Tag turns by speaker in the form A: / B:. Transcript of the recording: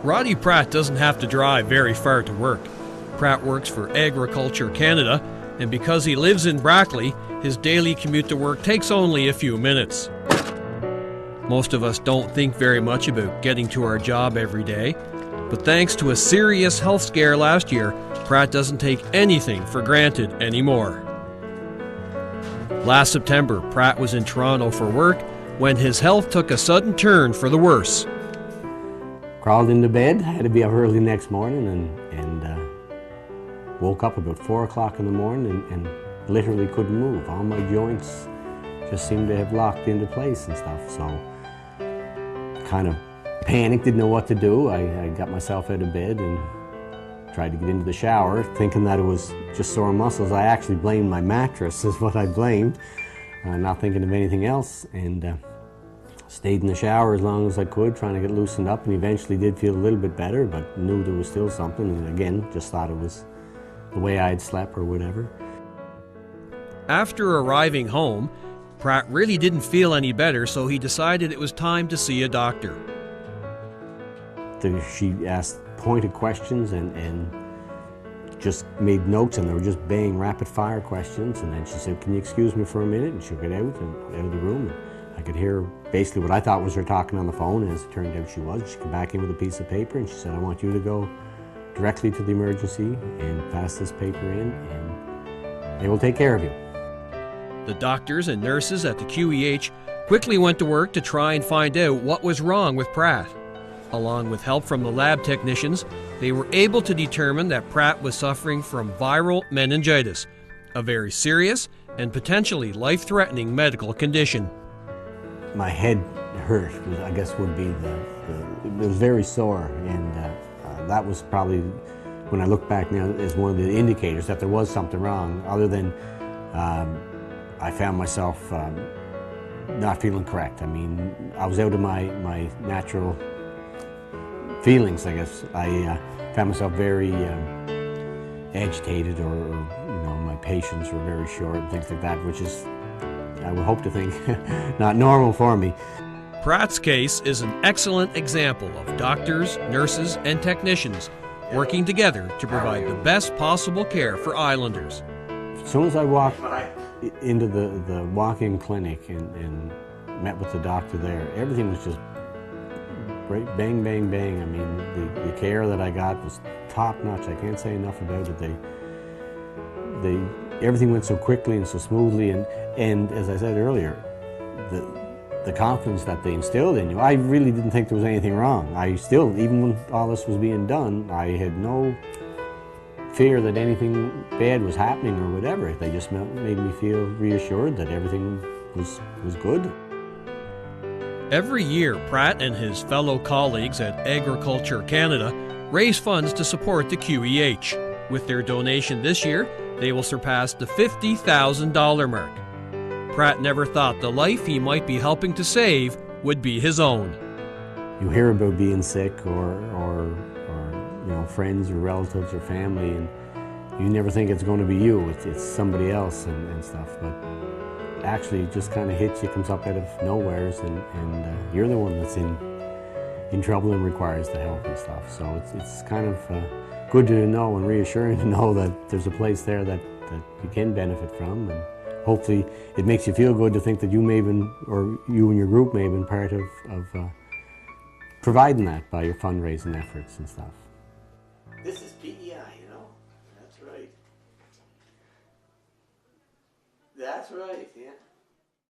A: Roddy Pratt doesn't have to drive very far to work. Pratt works for Agriculture Canada, and because he lives in Brackley, his daily commute to work takes only a few minutes. Most of us don't think very much about getting to our job every day, but thanks to a serious health scare last year, Pratt doesn't take anything for granted anymore. Last September, Pratt was in Toronto for work when his health took a sudden turn for the worse.
B: Crawled into bed, had to be up early the next morning, and woke up about 4 o'clock in the morning and literally couldn't move. All my joints just seemed to have locked into place and stuff. So kind of panicked, didn't know what to do. I got myself out of bed and tried to get into the shower, thinking that it was just sore muscles. I actually blamed my mattress is what I blamed, not thinking of anything else. And stayed in the shower as long as I could, trying to get loosened up, and eventually did feel a little bit better, but knew there was still something, and again, just thought it was the way I had slept or whatever.
A: After arriving home, Pratt really didn't feel any better, so he decided it was time to see a doctor.
B: She asked pointed questions and just made notes, and they were just bang rapid fire questions, and then she said, "Can you excuse me for a minute?" and she got out of the room. I could hear basically what I thought was her talking on the phone, and as it turned out she was. She came back in with a piece of paper and she said, "I want you to go directly to the emergency and pass this paper in, and they will take care of you."
A: The doctors and nurses at the QEH quickly went to work to try and find out what was wrong with Pratt. Along with help from the lab technicians, they were able to determine that Pratt was suffering from viral meningitis, a very serious and potentially life-threatening medical condition.
B: My head hurt, I guess would be it was very sore, and that was probably, when I look back now, is one of the indicators that there was something wrong, other than I found myself not feeling correct. I mean, I was out of my natural feelings, I guess. I found myself very agitated, or my patience were very short and things like that, which is, I would hope to think, not normal for me.
A: Pratt's case is an excellent example of doctors, nurses, and technicians working together to provide the best possible care for Islanders.
B: As soon as I walked into the walk-in clinic and met with the doctor there, everything was just great, bang, bang, bang. I mean, the care that I got was top-notch. I can't say enough about it. Everything went so quickly and so smoothly, and as I said earlier, the confidence that they instilled in you, I really didn't think there was anything wrong. I still, even when all this was being done, I had no fear that anything bad was happening or whatever. They just made me feel reassured that everything was good.
A: Every year, Pratt and his fellow colleagues at Agriculture Canada raise funds to support the QEH. With their donation this year, they will surpass the $50,000 mark. Pratt never thought the life he might be helping to save would be his own.
B: You hear about being sick or friends or relatives or family, and you never think it's going to be you. It's somebody else and stuff. But actually, it just kind of hits you, comes up out of nowheres, and you're the one that's in trouble and requires the help and stuff. So it's kind of good to know and reassuring to know that there's a place there that you can benefit from, and hopefully it makes you feel good to think that you may have been, or you and your group may have been part of providing that by your fundraising efforts and stuff. This is PEI, that's right. That's right, yeah.